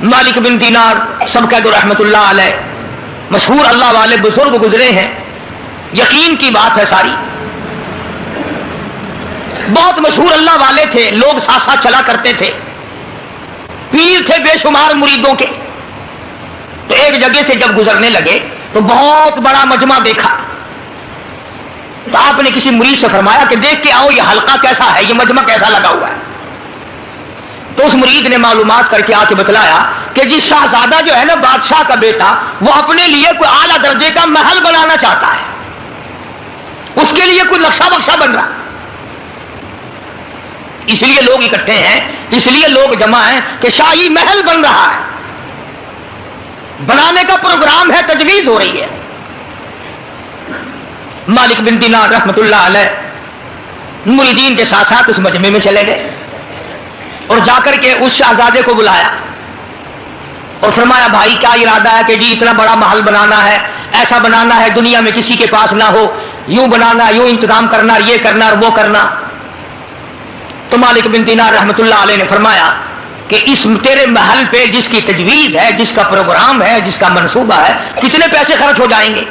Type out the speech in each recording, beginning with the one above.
مالک بن دینار سبقہ رحمتullah علیہ مشہور اللہ والے بزرگ گزرے ہیں، یقین کی بات ہے ساری، بہت مشہور اللہ والے تھے، لوگ ساتھ ساتھ چلا کرتے تھے، پیر تھے بے شمار مریدوں کے۔ تو ایک جگہ سے جب گزرنے لگے تو بہت بڑا مجمع دیکھا، تو آپ نے کسی مرید سے فرمایا کہ دیکھ کے آؤ یہ حلقہ کیسا ہے، یہ مجمع کیسا لگا ہوا ہے۔ تو اس مرید نے معلومات کر کے آ کے بتلایا کہ جی شہزادہ جو ہے نا بادشاہ کا بیٹا، وہ اپنے لیے کوئی اعلیٰ درجے کا محل بنانا چاہتا ہے، اس کے لیے کوئی نقشہ بکشہ بن رہا، اس لیے لوگ اکٹھے ہیں، اس لیے لوگ جمع ہیں کہ شاہی محل بن رہا ہے، بنانے کا پروگرام ہے، تجویز ہو رہی ہے۔ مالک بن دینار رحمتullah علیہ مریدین کے ساتھ ساتھ اس مجمع میں چلے گئے اور جا کر کے اس شہزادے کو بلایا اور فرمایا بھائی کیا ارادہ ہے کہ جی اتنا بڑا محل بنانا ہے، ایسا بنانا ہے دنیا میں کسی کے پاس نہ ہو، یوں بنانا، یوں انتظام کرنا، یہ کرنا اور وہ کرنا۔ تو مالک بن دینار رحمتullah علیہ نے فرمایا کہ اس تیرے محل پہ جس کی تجویز ہے، جس کا پروگرام ہے، جس کا منصوبہ ہے، کتنے پیسے خرچ ہو جائیں گے؟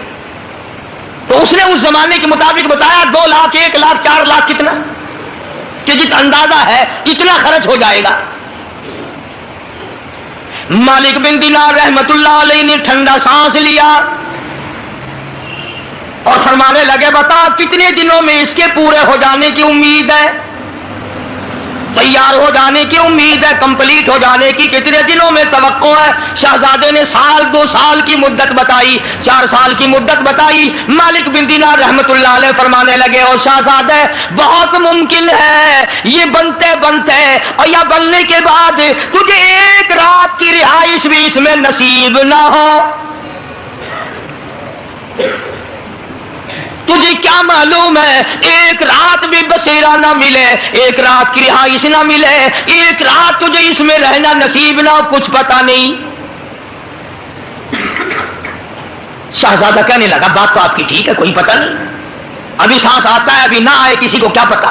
تو اس نے اس زمانے کے مطابق بتایا 2 لاکھ 1 لاکھ 4 لاکھ کتنا کہ جت اندازہ ہے اتنا خرچ ہو جائے گا۔ مالک بن دینار رحمتullah علیہ نے ٹھنڈا سانس لیا اور فرمانے لگے بتا کتنے دنوں میں اس کے پورے ہو جانے کی امید ہے، تیار ہو جانے کی امید ہے، کمپلیٹ ہو جانے کی کتنے دنوں میں توقع ہے؟ شہزادے نے سال 2 سال کی مدت بتائی، 4 سال کی مدت بتائی۔ مالک بن دینار رحمتullah علیہ فرمانے لگے اور شہزادے بہت ممکن ہے یہ بنتے بنتے اور یا بننے کے بعد تجھے 1 رات کی رہائش بھی اس میں نصیب نہ ہو۔ تجھے کیا معلوم ہے 1 رات بھی بسیرا نہ ملے، 1 رات کی رہائش نہ ملے، 1 رات تجھے اس میں رہنا نصیب نہ ہو، کچھ پتا نہیں۔ شہزادہ کہنے لگا بات تو آپ کی ٹھیک ہے، کوئی پتہ نہیں، ابھی سانس آتا ہے ابھی نہ آئے، کسی کو کیا پتا۔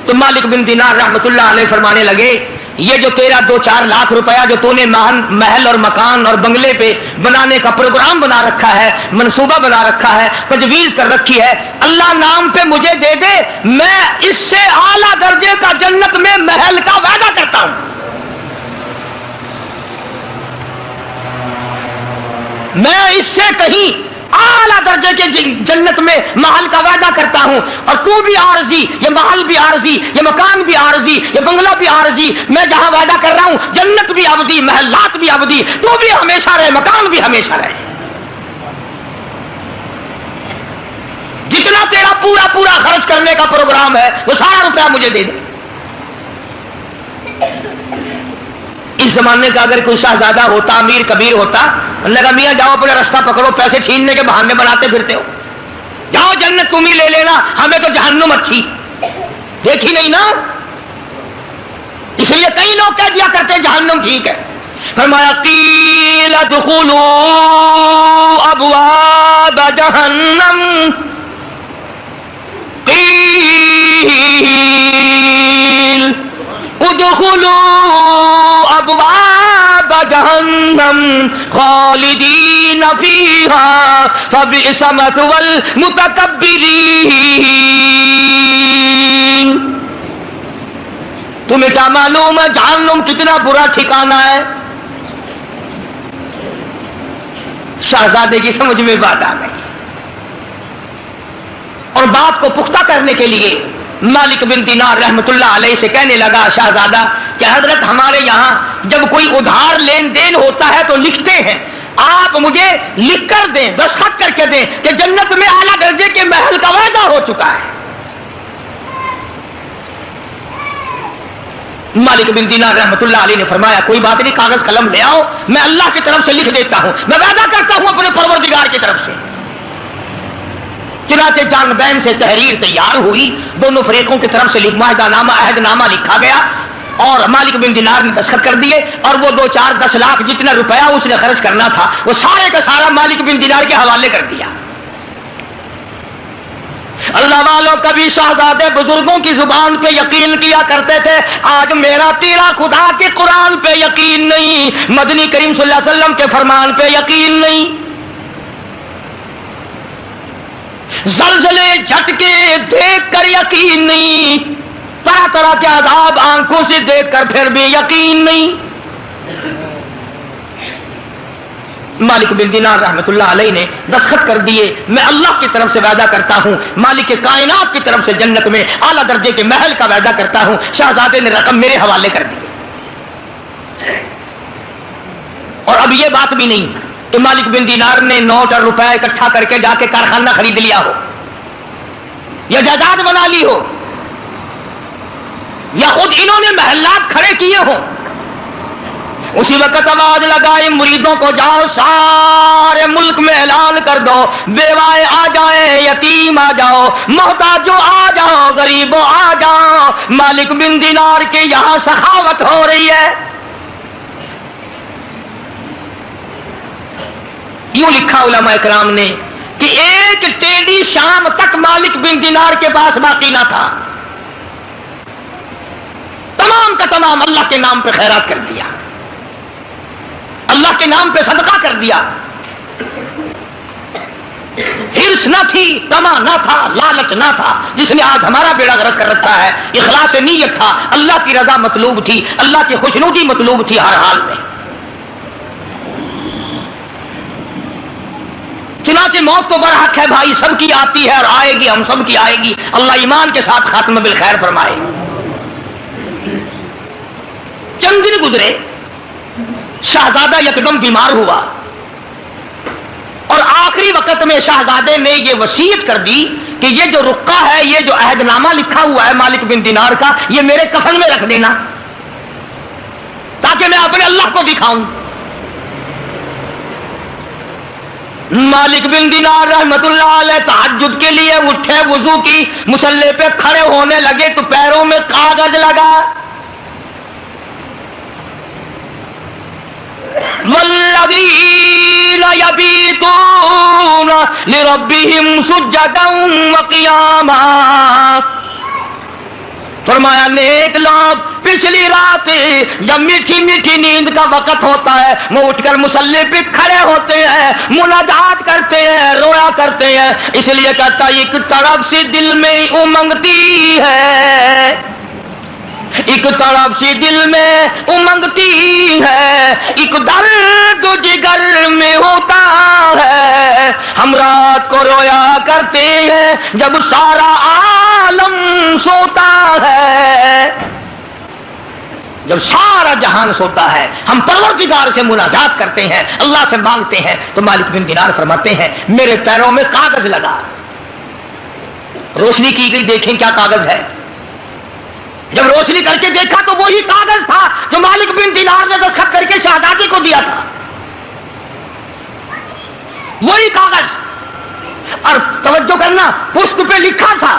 تو مالک بن دینار رحمتullah علیہ فرمانے لگے یہ جو تیرا 2-4 لاکھ روپیہ جو تو نے محل اور مکان اور بنگلے پہ بنانے کا پروگرام بنا رکھا ہے، منصوبہ بنا رکھا ہے، تجویز کر رکھی ہے، اللہ نام پہ مجھے دے دے، میں اس سے اعلیٰ درجے کا جنت میں محل کا وعدہ کرتا ہوں، میں اس سے کہیں اعلیٰ درجے کے جنت میں محل کا وعدہ کرتا ہوں، اور تو بھی عارضی، یہ محل بھی عارضی، یہ مکان بھی عارضی، یہ بنگلہ بھی عارضی، میں جہاں وعدہ کر رہا ہوں جنت بھی ابدی، محلات بھی ابدی، تو بھی ہمیشہ رہے، مکان بھی ہمیشہ رہے، جتنا تیرا پورا خرچ کرنے کا پروگرام ہے وہ سارا روپیہ مجھے دے دے۔ اس زمانے کا اگر کوئی شہزادہ ہوتا، امیر کبیر ہوتا، لگا میاں جاؤ اپنا راستہ پکڑو، پیسے چھیننے کے بہانے بناتے پھرتے ہو، جاؤ جنت تم ہی لے لینا، ہمیں تو جہنم اچھی دیکھی نہیں نا، اس لیے کئی لوگ کہہ دیا کرتے جہنم ٹھیک ہے۔ فرمایا قیل ادخلوا ابواب جہنم، قیل ادخلوا ابواب جہنم خالدین فیہا فبئس مثوی المتکبرین۔ تمہیں کیا معلوم ہے جہنم کتنا برا ٹھکانہ ہے؟ شہزادے کی سمجھ میں بات آ گئی، اور بات کو پختہ کرنے کے لیے مالک بن دینار رحمتullah علیہ سے کہنے لگا شہزادہ کہ حضرت ہمارے یہاں جب کوئی ادھار لین دین ہوتا ہے تو لکھتے ہیں، آپ مجھے لکھ کر دیں، دستخط کر کے دیں کہ جنت میں اعلیٰ درجے کے محل کا وعدہ ہو چکا ہے۔ مالک بن دینار رحمتullah علیہ نے فرمایا کوئی بات نہیں، کاغذ قلم لے آؤ، میں اللہ کی طرف سے لکھ دیتا ہوں، میں وعدہ کرتا ہوں اپنے پروردگار کی طرف سے۔ چنانچہ جان بین سے تحریر تیار ہوئی، دونوں فریقوں کی طرف سے معاہدہ نامہ عہد نامہ لکھا گیا، اور مالک بن دینار نے دستخط کر دیے، اور وہ 2-4-10 لاکھ جتنا روپیہ اس نے خرچ کرنا تھا وہ سارے کا سارا مالک بن دینار کے حوالے کر دیا۔ اللہ والوں کبھی شہزادے بزرگوں کی زبان پہ یقین کیا کرتے تھے، آج میرا تیرا خدا کے قرآن پہ یقین نہیں، مدنی کریم صلی اللہ علیہ وسلم کے فرمان پہ یقین نہیں، زلزلے جھٹکے دیکھ کر یقین نہیں، طرح طرح کے عذاب آنکھوں سے دیکھ کر پھر بھی یقین نہیں۔ مالک بن دینار رحمت اللہ علیہ نے دستخط کر دیے، میں اللہ کی طرف سے وعدہ کرتا ہوں، مالک کائنات کی طرف سے جنت میں اعلیٰ درجے کے محل کا وعدہ کرتا ہوں۔ شہزادے نے رقم میرے حوالے کر دی، اور اب یہ بات بھی نہیں کہ مالک بن دینار نے نوٹ اور روپے اکٹھا کر کے جا کے کارخانہ خرید لیا ہو، یا جائیداد بنا لی ہو، یا خود انہوں نے محلات کھڑے کیے ہوں۔ اسی وقت آواز لگائی مریدوں کو، جاؤ سارے ملک میں اعلان کر دو، بیوائے آ جائیں، یتیم آ جاؤ، محتاجوں آ جاؤ، غریبوں آ جاؤ، مالک بن دینار کے یہاں سخاوت ہو رہی ہے۔ یوں لکھا علماء اکرام نے کہ ایک ٹیڈی شام تک مالک بن دینار کے پاس باقی نہ تھا، تمام کا تمام اللہ کے نام پہ خیرات کر دیا، اللہ کے نام پہ صدقہ کر دیا۔ ہرس نہ تھی، طمع نہ تھا، لالچ نہ تھا، جس نے آج ہمارا بیڑا غرق کر رکھا ہے۔ اخلاص نیت تھا، اللہ کی رضا مطلوب تھی، اللہ کی خوشنودی مطلوب تھی ہر حال میں۔ چنانچہ موت تو برحق ہے بھائی، سب کی آتی ہے اور آئے گی، ہم سب کی آئے گی، اللہ ایمان کے ساتھ خاتمہ بالخیر فرمائے۔ چند دن گزرے، شہزادہ یکدم بیمار ہوا، اور آخری وقت میں شہزادے نے یہ وصیت کر دی کہ یہ جو رقعہ ہے، یہ جو عہد نامہ لکھا ہوا ہے مالک بن دینار کا، یہ میرے کفن میں رکھ دینا تاکہ میں اپنے اللہ کو دکھاؤں۔ مالک بن دینار رحمت اللہ علیہ تہجد کے لیے اٹھے، وضو کی، مصلی پہ کھڑے ہونے لگے تو پیروں میں کاغذ لگا، والذین یبیتون لربہم سجدا وقیاما، فرمایا نیک لوگ پچھلی رات جب میٹھی میٹھی نیند کا وقت ہوتا ہے وہ اٹھ کر مصلی پہ کھڑے ہوتے ہیں، مناجات کرتے ہیں، رویا کرتے ہیں، اس لیے کہتا ایک طرف سے دل میں امنگتی ہے، ایک طرف سے دل میں امنگتی ہے، ایک درد جگر میں ہوتا ہے، ہم رات کو رویا کرتے ہیں جب سارا عالم سوتا ہے، جب سارا جہان سوتا ہے ہم پروردگار سے مناجات کرتے ہیں، اللہ سے مانگتے ہیں۔ تو مالک بن دینار فرماتے ہیں میرے پیروں میں کاغذ لگا، روشنی کی گئی، دیکھیں کیا کاغذ ہے۔ جب روشنی کر کے دیکھا تو وہی کاغذ تھا جو مالک بن دینار نے دستخط کر کے شہزادے کو دیا تھا، وہی کاغذ، اور توجہ کرنا پشت پہ لکھا تھا،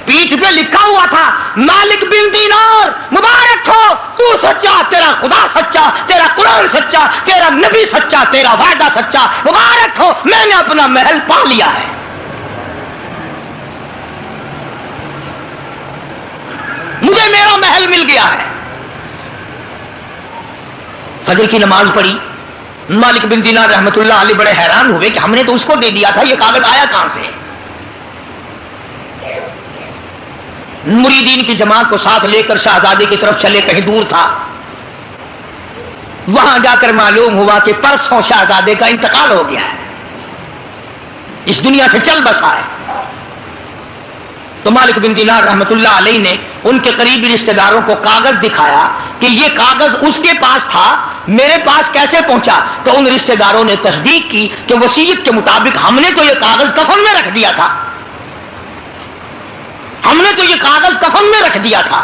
پیٹھ پہ لکھا ہوا تھا مالک بن دینار مبارک ہو، تو سچا، تیرا خدا سچا، تیرا قرآن سچا، تیرا نبی سچا، تیرا وعدہ سچا، مبارک ہو، میں نے اپنا محل پا لیا ہے۔ مجھے میرا محل مل گیا ہے۔ فجر کی نماز پڑھی، مالک بن دینار رحمت اللہ علیہ بڑے حیران ہوئے کہ ہم نے تو اس کو دے دیا تھا، یہ کاغذ آیا کہاں سے؟ مریدین کی جماعت کو ساتھ لے کر شہزادے کی طرف چلے، کہیں دور تھا، وہاں جا کر معلوم ہوا کہ پرسوں شہزادے کا انتقال ہو گیا ہے، اس دنیا سے چل بسا ہے۔ تو مالک بن دینار رحمت اللہ علیہ نے ان کے قریبی رشتہ داروں کو کاغذ دکھایا کہ یہ کاغذ اس کے پاس تھا، میرے پاس کیسے پہنچا؟ تو ان رشتہ داروں نے تصدیق کی کہ وصیت کے مطابق ہم نے تو یہ کاغذ کفن میں رکھ دیا تھا، ہم نے تو یہ کاغذ کفن میں رکھ دیا تھا۔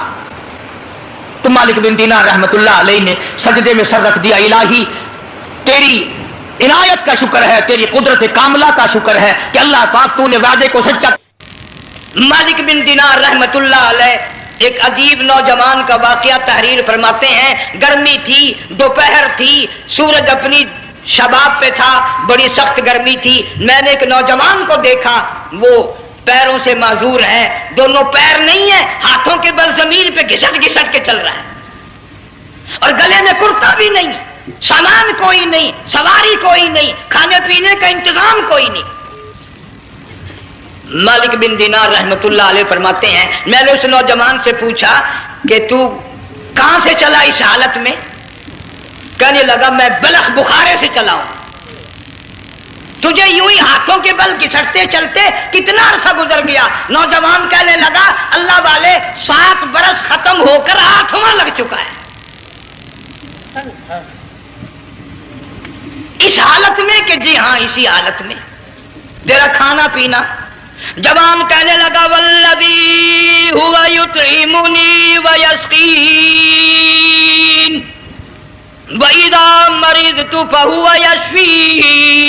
تو مالک بن دینار رحمت اللہ علیہ نے سجدے میں سر رکھ دیا، الہی تیری عنایت کا شکر ہے، تیری قدرت کاملہ کا شکر ہے کہ اللہ پاک تو نے وعدے کو سچا۔ مالک بن دینار رحمت اللہ علیہ ایک عجیب نوجوان کا واقعہ تحریر فرماتے ہیں، گرمی تھی، دوپہر تھی، سورج اپنی شباب پہ تھا، بڑی سخت گرمی تھی، میں نے ایک نوجوان کو دیکھا، وہ پیروں سے معذور ہیں، دونوں پیر نہیں ہیں، ہاتھوں کے بل زمین پہ گھسٹ گھسٹ کے چل رہا ہے، اور گلے میں کرتا بھی نہیں، سامان کوئی نہیں، سواری کوئی نہیں، کھانے پینے کا انتظام کوئی نہیں۔ مالک بن دینار رحمت اللہ علیہ فرماتے ہیں میں نے اس نوجوان سے پوچھا کہ تو کہاں سے چلا اس حالت میں؟ کہنے لگا میں بلخ بخارے سے چلا ہوں۔ تجھے یوں ہی ہاتھوں کے بل گھسٹتے چلتے کتنا عرصہ گزر گیا؟ نوجوان کہنے لگا اللہ والے 7 برس ختم ہو کر 8واں لگ چکا ہے، اس حالت میں کہ جی ہاں اسی حالت میں تیرا کھانا پینا۔ جوان کہنے لگا والذی ہوا یطعمنی ویسقین وَإِذَا مَرِضْتُ فَهُوَ يَشْفِينِ،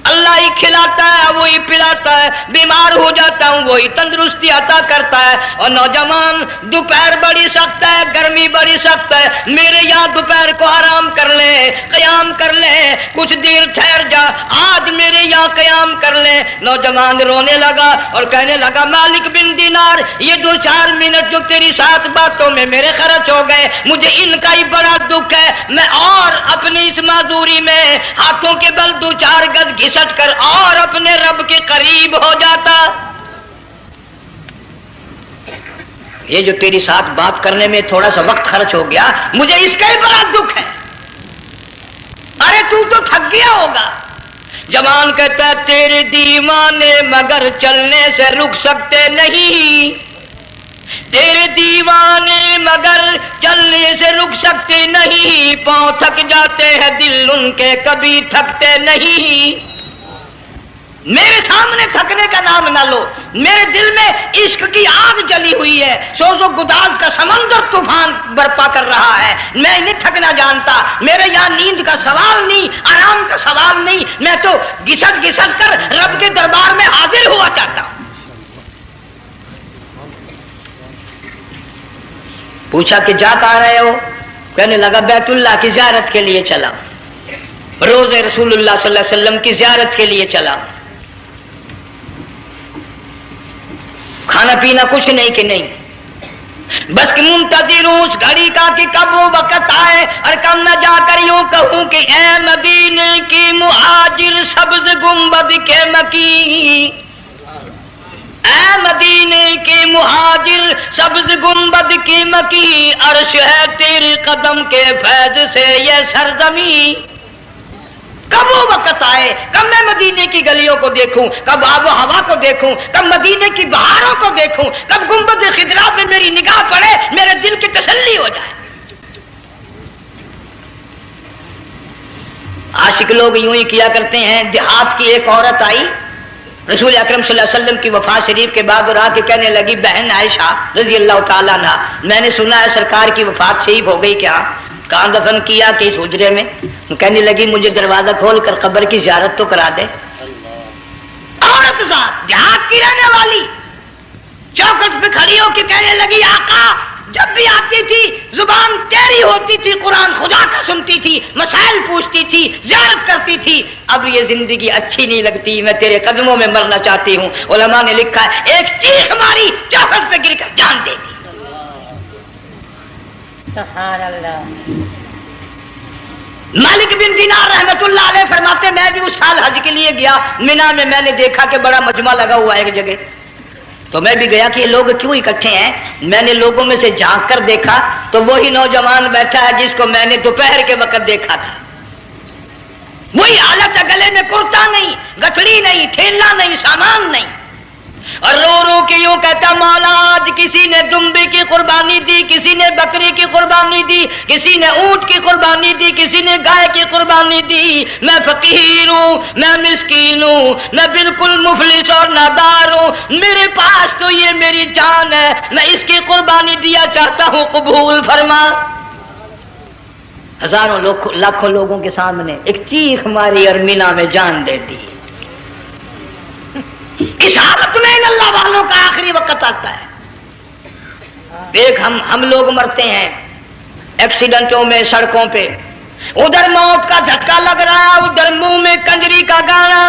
اللہ ہی کھلاتا ہے وہی پلاتا ہے، بیمار ہو جاتا ہوں وہی تندرستی عطا کرتا ہے۔ اور نوجوان دوپہر بڑی سخت ہے، گرمی بڑی سخت ہے، میرے یہاں دوپہر کو آرام کر لے، قیام کر لے، کچھ دیر ٹھہر جا، آج میرے یہاں قیام کر لے۔ نوجوان رونے لگا اور کہنے لگا مالک بن دینار یہ 2-4 منٹ جو تیری ساتھ باتوں میں میرے خرچ ہو گئے، مجھے ان کا ہی بڑا دکھ ہے، میں اور اپنی اس معذوری میں ہاتھوں کے بل 2-4 گز گھسٹ کر اور اپنے رب کے قریب ہو جاتا۔ یہ جو تیری ساتھ بات کرنے میں تھوڑا سا وقت خرچ ہو گیا، مجھے اس کا ہی بڑا دکھ ہے۔ ارے تو تھک گیا ہوگا۔ جوان کہتا ہے تیرے دیوانے مگر چلنے سے رک سکتے نہیں، تیرے دیوانے مگر چلنے سے رک سکتے نہیں، پاؤں تھک جاتے ہیں دل ان کے کبھی تھکتے نہیں۔ میرے سامنے تھکنے کا نام نہ لو، میرے دل میں عشق کی آگ جلی ہوئی ہے، سوز و گداز کا سمندر طوفان برپا کر رہا ہے، میں نہیں تھکنا جانتا، میرے یہاں نیند کا سوال نہیں، آرام کا سوال نہیں، میں تو گھسٹ گھسٹ کر رب کے دربار میں حاضر ہوا چاہتا ہوں۔ پوچھا کہ جا کہاں رہے ہو؟ کہنے لگا بیت اللہ کی زیارت کے لیے چلا، روز رسول اللہ صلی اللہ علیہ وسلم کی زیارت کے لیے چلا، کھانا پینا کچھ نہیں کہ نہیں، بس کہ منتظر ہوں اس گھڑی کا کہ کب وہ وقت آئے اور کب میں جا کر یوں کہوں کہ اے مدینے کی مہاجر سبز گنبد کے مکی، اے مدینے کے مہاجر سبز گنبد کی مکی، عرش ہے تیرے قدم کے فیض سے یہ سرزمین۔ کب وہ وقت آئے، کب میں مدینے کی گلیوں کو دیکھوں، کب آب و ہوا کو دیکھوں، کب مدینے کی بہاروں کو دیکھوں، کب گنبد خضرا پہ میری نگاہ پڑے، میرے دل کی تسلی ہو جائے۔ عاشق لوگ یوں ہی کیا کرتے ہیں۔ دیہات کی ایک عورت آئی رسول اکرم صلی اللہ علیہ وسلم کی وفات شریف کے بعد اور آ کے کہنے لگی بہن عائشہ رضی اللہ تعالیٰ عنہا، میں نے سنا ہے سرکار کی وفات شریف ہو گئی، کیا کہاں دفن کیا کہ اس حجرے میں؟ کہنے لگی مجھے دروازہ کھول کر قبر کی زیارت تو کرا دے۔ عورت ذات دیہات کی رہنے والی چوکٹ پہ کھڑی ہو کے کہنے لگی آقا جب بھی آتی تھی زبان تیری ہوتی تھی، قرآن خدا کا سنتی تھی، مسائل پوچھتی تھی، زیارت کرتی تھی، اب یہ زندگی اچھی نہیں لگتی، میں تیرے قدموں میں مرنا چاہتی ہوں۔ علماء نے لکھا ہے ایک چیخ ماری چوکٹ پہ گر کر جان دے دی۔ سبحان اللہ۔ مالک بن دینار رحمت اللہ علیہ فرماتے میں بھی اس سال حج کے لیے گیا، مینا میں میں نے دیکھا کہ بڑا مجمع لگا ہوا ہے ایک جگہ، تو میں بھی گیا کہ یہ لوگ کیوں اکٹھے ہیں۔ میں نے لوگوں میں سے جھانک کر دیکھا تو وہی نوجوان بیٹھا ہے جس کو میں نے دوپہر کے وقت دیکھا تھا، وہی حالت ہے، گلے میں کرتا نہیں، گٹھڑی نہیں، ٹھیلا نہیں، سامان نہیں، اور رو رو کے یوں کہتا مولا آج کسی نے دمبی کی قربانی دی، کسی نے بکری کی قربانی دی، کسی نے اونٹ کی قربانی دی، کسی نے گائے کی قربانی دی، میں فقیر ہوں، میں مسکین ہوں، میں بالکل مفلس اور نادار ہوں، میرے پاس تو یہ میری جان ہے، میں اس کی قربانی دیا چاہتا ہوں، قبول فرما۔ ہزاروں لاکھوں لوگوں کے سامنے ایک چیخ ماری اور مینا میں جان دے دی۔ اس حالت میں ان اللہ والوں کا آخری وقت آتا ہے۔ دیکھ ہم لوگ مرتے ہیں ایکسیڈنٹوں میں، سڑکوں پہ، ادھر موت کا جھٹکا لگ رہا ہے، ادھر منہ میں کنجری کا گانا،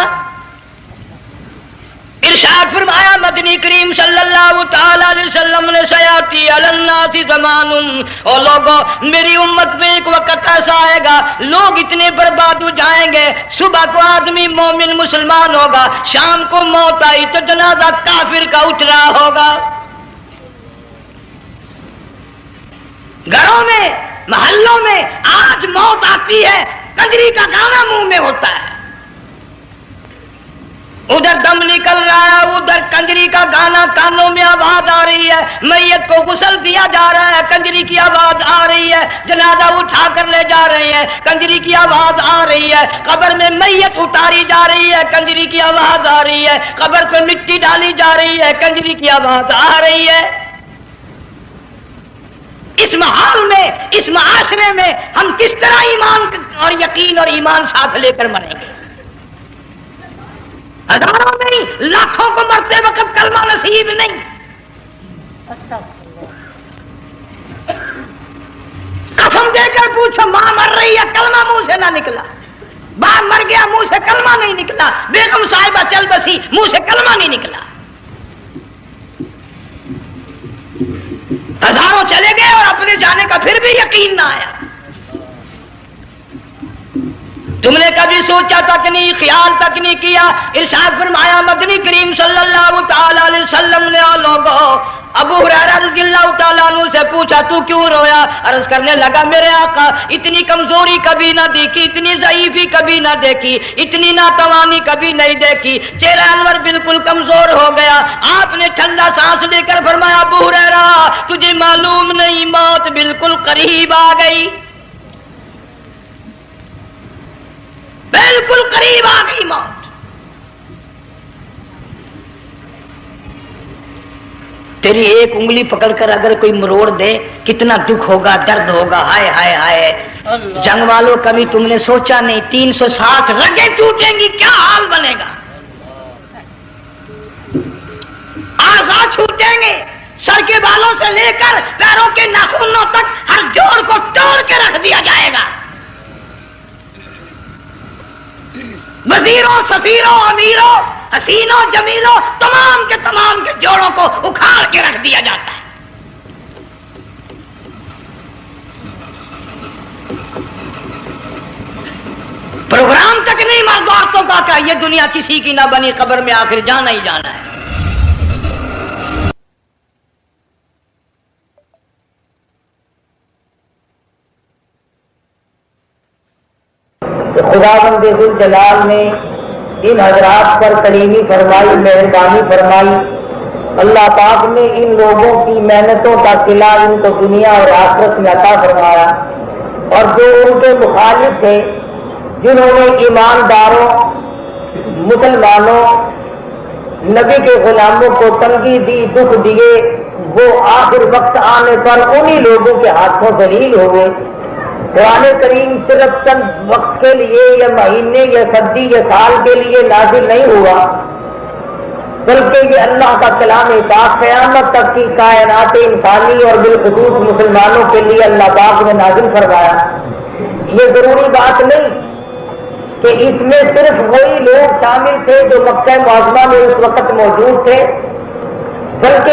ارشاد فرمایا مدنی کریم صلی اللہ تعالی علیہ وسلم نے سیاتی علی الناس زمان، اور لوگوں میری امت میں ایک وقت ایسا آئے گا لوگ اتنے برباد ہو جائیں گے، صبح کو آدمی مومن مسلمان ہوگا، شام کو موت آئی تو جنازہ کافر کا اٹھ رہا ہوگا۔ گھروں میں محلوں میں آج موت آتی ہے، کنجری کا گانا منہ میں ہوتا ہے، ادھر دم نکل رہا ہے، ادھر کنجری کا گانا کانوں میں آواز آ رہی ہے، میت کو غسل دیا جا رہا ہے، کنجری کی آواز آ رہی ہے، جنازہ اٹھا کر لے جا رہے ہیں، کنجری کی آواز آ رہی ہے، قبر میں میت اتاری جا رہی ہے، کنجری کی آواز آ رہی ہے، قبر پہ مٹی ڈالی جا رہی ہے، کنجری کی آواز آ رہی ہے۔ اس ماحول میں، اس معاشرے میں ہم کس طرح ایمان اور یقین اور ایمان ساتھ لے کر مریں گے؟ ہزاروں نہیں لاکھوں کو مرتے وقت کلمہ نصیب نہیں۔ قسم دے کر پوچھو، ماں مر رہی ہے کلمہ منہ سے نہ نکلا، باپ مر گیا منہ سے کلمہ نہیں نکلا، بیگم صاحبہ چل بسی منہ سے کلمہ نہیں نکلا، ہزاروں چلے گئے اور اپنے جانے کا پھر بھی یقین نہ آیا۔ تم نے کبھی سوچا تک نہیں، خیال تک نہیں کیا؟ ارشاد فرمایا مدنی کریم صلی اللہ تعالی علیہ وسلم نے لوگوں ابو ہریرہ رضی اللہ تعالیٰ عنہ سے پوچھا تو کیوں رویا؟ عرض کرنے لگا میرے آقا اتنی کمزوری کبھی نہ دیکھی، اتنی ضعیفی کبھی نہ دیکھی، اتنی ناتوانی کبھی نہیں دیکھی، چہرہ انور بالکل کمزور ہو گیا۔ آپ نے ٹھنڈا سانس لے کر فرمایا ابو ہریرہ تجھے معلوم نہیں موت بالکل قریب آ گئی، بالکل قریب آ گئی موت۔ تیری ایک انگلی پکڑ کر اگر کوئی مروڑ دے کتنا دکھ ہوگا، درد ہوگا، ہائے ہائے ہائے۔ جنگ والوں کبھی تم نے سوچا نہیں 360 رگیں ٹوٹیں گی کیا حال بنے گا، اعضاء چھوٹیں گے، سر کے بالوں سے لے کر پیروں کے ناخنوں تک ہر جوڑ کو توڑ کے رکھ دیا جائے گا، وزیروں سفیروں امیروں حسینوں جمیلوں تمام کے جوڑوں کو اکھاڑ کے رکھ دیا جاتا ہے۔ پروگرام تک نہیں مرد عورتوں کا کہ یہ دنیا کسی کی نہ بنی، قبر میں آخر جانا ہی جانا ہے۔ خداوند ذوالجلال نے ان حضرات پر کریمی فرمائی، مہربانی فرمائی۔ اللہ پاک نے ان لوگوں کی محنتوں کا صلہ ان کو دنیا اور آخرت میں عطا فرمایا، اور جو ان کے مخالف تھے، جنہوں نے ایمانداروں مسلمانوں نبی کے غلاموں کو تنگی دی، دکھ دیے، وہ آخر وقت آنے پر انہی لوگوں کے ہاتھوں ذلیل ہوئے۔ قرآن کریم صرف چند وقت کے لیے یا مہینے یا صدی یا سال کے لیے نازل نہیں ہوا، بلکہ یہ اللہ کا کلام پاک قیامت تک کی کائنات انسانی اور بالخصوص مسلمانوں کے لیے اللہ پاک نے نازل فرمایا۔ یہ ضروری بات نہیں کہ اس میں صرف وہی لوگ شامل تھے جو مکہ معظمہ میں اس وقت موجود تھے، بلکہ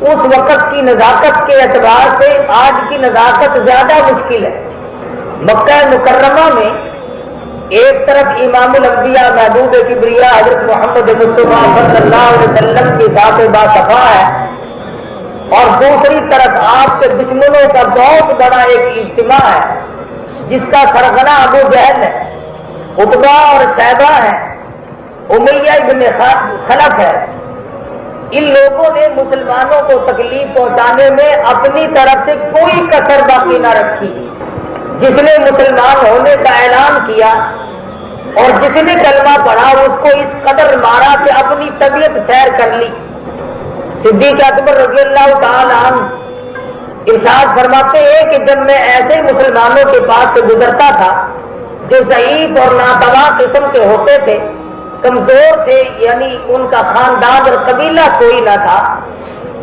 اس وقت کی نزاکت کے اعتبار سے آج کی نزاکت زیادہ مشکل ہے۔ مکہ مکرمہ میں ایک طرف امام الانبیاء محبوب کبریاء حضرت محمد مصطفیٰ صلی اللہ علیہ وسلم کی ذات باصفا ہے، اور دوسری طرف آپ کے دشمنوں کا بہت بڑا ایک اجتماع ہے جس کا سرغنہ ابو جہل ہے، عتبہ اور شیبہ ہے، امیہ ابن خلف ہے۔ ان لوگوں نے مسلمانوں کو تکلیف پہنچانے میں اپنی طرف سے کوئی کسر باقی نہ رکھی۔ جس نے مسلمان ہونے کا اعلان کیا اور جس نے کلمہ پڑھا اس کو اس قدر مارا کہ اپنی طبیعت سیر کر لی۔ صدیق اکبر رضی اللہ تعالی عنہ ارشاد فرماتے ہیں کہ جب میں ایسے مسلمانوں کے پاس سے گزرتا تھا جو ضعیف اور ناتواں قسم کے ہوتے تھے، کمزور تھے، یعنی ان کا خاندان اور قبیلہ کوئی نہ تھا،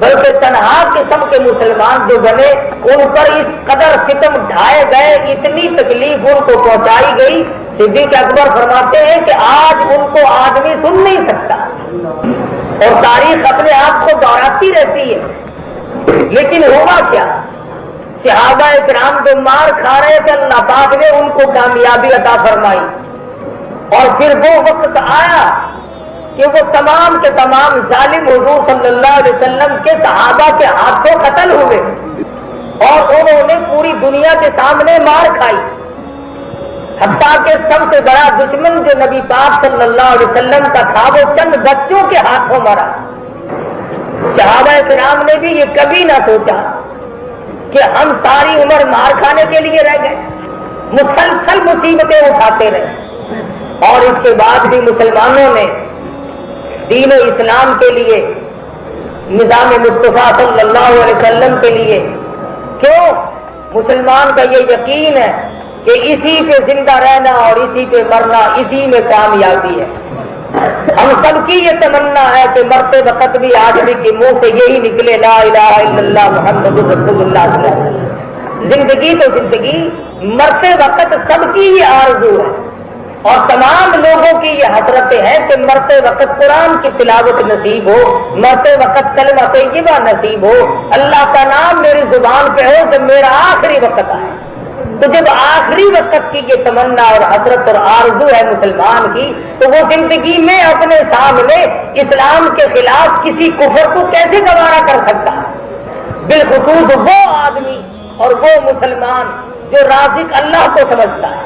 بلکہ تنہا قسم کے مسلمان جو بنے، ان پر اس قدر ستم ڈھائے گئے، اتنی تکلیف ان کو پہنچائی گئی۔ صدیق اکبر فرماتے ہیں کہ آج ان کو آدمی سن نہیں سکتا۔ اور تاریخ اپنے آپ کو دوہراتی رہتی ہے. لیکن ہوا کیا؟ صحابہ کرام جو مار کھا رہے تھے اللہ پاک نے ان کو کامیابی عطا فرمائی. اور پھر وہ وقت آیا کہ وہ تمام کے تمام ظالم حضور صلی اللہ علیہ وسلم کے صحابہ کے ہاتھوں قتل ہوئے اور انہوں نے پوری دنیا کے سامنے مار کھائی. حتیٰ کہ سب سے بڑا دشمن جو نبی پاک صلی اللہ علیہ وسلم کا تھا وہ چند بچوں کے ہاتھوں مرا. صحابہ کرام نے بھی یہ کبھی نہ سوچا کہ ہم ساری عمر مار کھانے کے لیے رہ گئے، مسلسل مصیبتیں اٹھاتے رہے. اور اس کے بعد بھی مسلمانوں نے دین و اسلام کے لیے، نظام مصطفیٰ صلی اللہ علیہ وسلم کے لیے، کیوں؟ مسلمان کا یہ یقین ہے کہ اسی پہ زندہ رہنا اور اسی پہ مرنا، اسی میں کامیابی ہے. ہم سب کی یہ تمنا ہے کہ مرتے وقت بھی آدمی کے منہ سے یہی نکلے لا الہ الا اللہ محمد رسول اللہ صلی اللہ علیہ وسلم. زندگی تو زندگی، مرتے وقت سب کی یہ آرزو ہے اور تمام لوگوں کی یہ حسرتیں ہیں کہ مرتے وقت قرآن کی تلاوت نصیب ہو، مرتے وقت کلمہ طیبہ نصیب ہو، اللہ کا نام میری زبان پہ ہو جب میرا آخری وقت آئے. تو جب آخری وقت کی یہ تمنا اور حسرت اور آرزو ہے مسلمان کی، تو وہ زندگی میں اپنے سامنے اسلام کے خلاف کسی کفر کو کیسے گوارا کر سکتا ہے؟ بالخصوص وہ آدمی اور وہ مسلمان جو رازق اللہ کو سمجھتا ہے.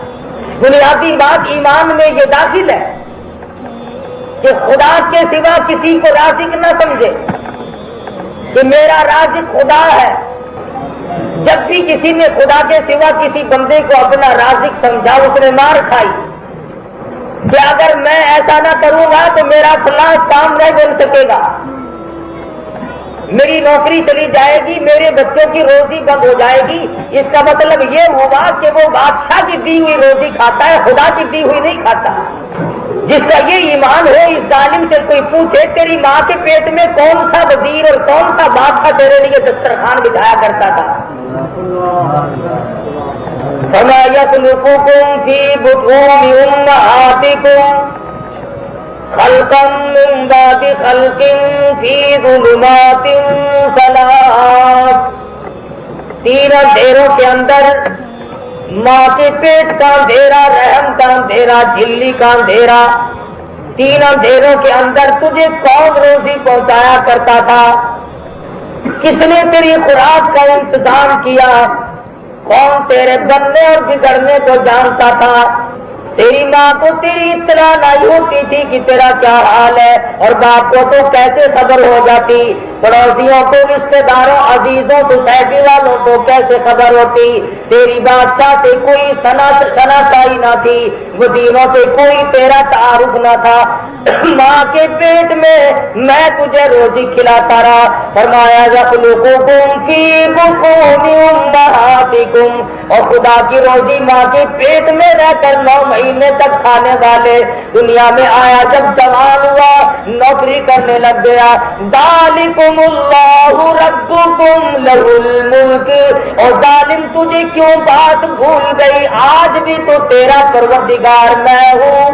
بنیادی بات ایمان میں یہ داخل ہے کہ خدا کے سوا کسی کو رازق نہ سمجھے، کہ میرا رازق خدا ہے. جب بھی کسی نے خدا کے سوا کسی بندے کو اپنا رازق سمجھا اس نے مار کھائی کہ اگر میں ایسا نہ کروں گا تو میرا فلاں کام نہیں بن سکے گا، میری نوکری چلی جائے گی، میرے بچوں کی روزی بند ہو جائے گی. اس کا مطلب یہ ہوگا کہ وہ بادشاہ کی دی ہوئی روزی کھاتا ہے، خدا کی دی ہوئی نہیں کھاتا. جس کا یہ ایمان ہو، اس ظالم سے کوئی پوچھے تیری ماں کے پیٹ میں کون سا وزیر اور کون سا بادشاہ تیرے لیے دسترخوان بچھایا کرتا تھا. فَمَا يَخْلُقُكُمْ فِي بُطُونِ أُمَّهَاتِكُمْ خَلْقًا مِّن بَعْدِ خَلْقٍ فِي ظُلُمَاتٍ ثَلَاثٍ. تین اندھیروں کے اندر، ماں کے پیٹ کا اندھیرا، رحم کا اندھیرا، جھلی کا اندھیرا، تین اندھیروں کے اندر تجھے کون روزی پہنچایا کرتا تھا؟ کس نے تیری خوراک کا انتظام کیا؟ کون تیرے بننے اور بگڑنے کو جانتا تھا؟ تیری ماں کو تیری اطلاع نہیں ہوتی تھی کہ تیرا کیا حال ہے، اور باپ کو تو کیسے خبر ہو جاتی؟ پڑوسیوں کو، رشتے داروں، عزیزوں، سوسائٹی والوں کو کیسے خبر ہوتی؟ تیری بادشاہ سے کوئی شناسائی نہ تھی، وزیروں سے کوئی تیرا تعارف نہ تھا. ماں کے پیٹ میں تجھے روزی کھلاتا رہا. فرمایا یخلقکم فی بطون امہاتکم، اور خدا کی روزی ماں کے پیٹ میں رہ کر 9 مہینے تک کھانے والے دنیا میں آیا. جب جوان ہوا، نوکری کرنے لگ گیا. ذالکم اللہ ربکم لہ الملک. اور ظالم تجھے کیوں بات بھول گئی؟ آج بھی تو تیرا پروردگار میں ہوں.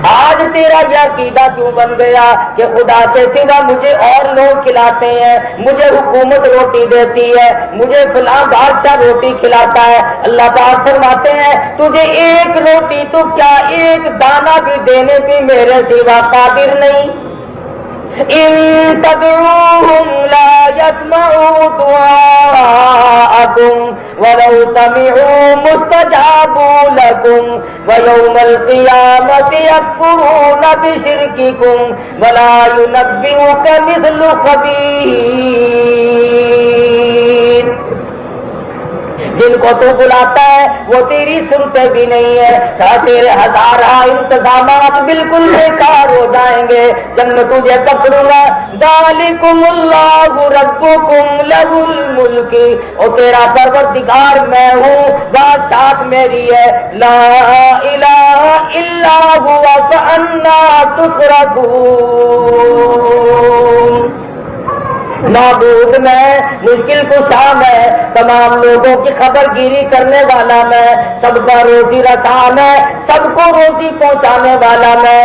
آج تیرا یہ عقیدہ کیوں بن گیا کہ خدا کے سوا مجھے اور لوگ کھلاتے ہیں، مجھے حکومت روٹی دیتی ہے، مجھے فلاں بادشاہ روٹی کھلاتا ہے؟ اللہ پاک فرماتے ہیں تجھے ایک روٹی تو کیا ایک دانہ بھی دینے کی میرے سوا قادر نہیں. ان تدعوهم لا يسمعوا دعاءكم ولو سمعوا مستجابوا لكم ويوم القيامة يكفرون بشرككم ولا ينبئك مثل خبير. جن کو تو بلاتا ہے وہ تیری سنتے بھی نہیں ہے. تیرے ہزارہ انتظامات بالکل بیکار ہو جائیں گے جب میں تجھے پکڑوں گا. ذالکم اللہ ربکم لہ الملک. اور تیرا پروردگار میں ہوں، بادشاہت میری ہے. لا الہ الا ہوا فانا تصرفون. معبود میں، مشکل کشا میں، تمام لوگوں کی خبر گیری کرنے والا میں، سب کا روزی رساں میں، سب کو روزی پہنچانے والا میں.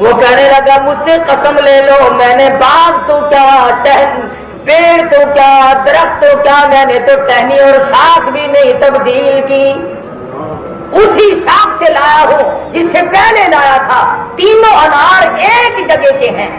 وہ کہنے لگا مجھ سے قسم لے لو، میں نے باغ تو کیا، پیڑ تو کیا، درخت تو کیا، میں نے تو ٹہنی اور شاخ بھی نہیں تبدیل کی، اسی شاخ سے لایا ہوں جس سے پہلے لایا تھا، تینوں انار ایک جگہ کے ہیں۔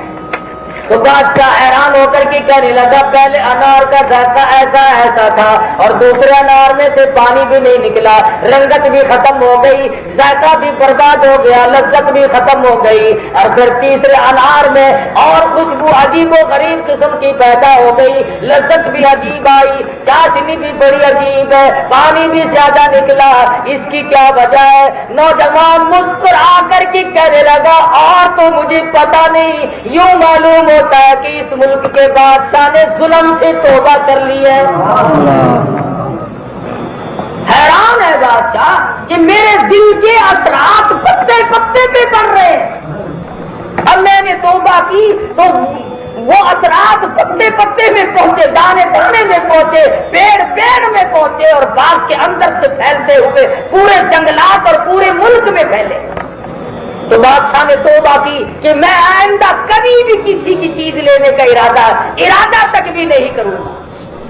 تو بادشاہ حیران ہو کر کے کہنے لگا پہلے انار کا ذائقہ ایسا تھا اور دوسرے انار میں سے پانی بھی نہیں نکلا، رنگت بھی ختم ہو گئی، ذائقہ بھی برباد ہو گیا، لذت بھی ختم ہو گئی، اور پھر تیسرے انار میں اور خوشبو عجیب و غریب قسم کی پیدا ہو گئی، لذت بھی عجیب آئی، چاشنی بھی بڑی عجیب ہے، پانی بھی زیادہ نکلا، اس کی کیا وجہ ہے؟ نوجوان مسکرا کر کے کہنے لگا اور تو مجھے پتا نہیں، یوں معلوم ہوتا ہے کہ اس ملک کے بادشاہ نے ظلم سے توبہ کر لی ہے۔ حیران ہے بادشاہ کہ میرے دل کے اثرات پتے پتے پہ پڑ رہے ہیں، اب میں نے توبہ کی تو وہ اثرات پتے پتے میں پہنچے، دانے دانے میں پہنچے، پیڑ پیڑ میں پہنچے اور باغ کے اندر سے پھیلتے ہوئے پورے جنگلات اور پورے ملک میں پھیلے۔ تو بادشاہ نے توبہ کی کہ میں آئندہ کبھی بھی کسی کی چیز لینے کا ارادہ تک بھی نہیں کروں گا۔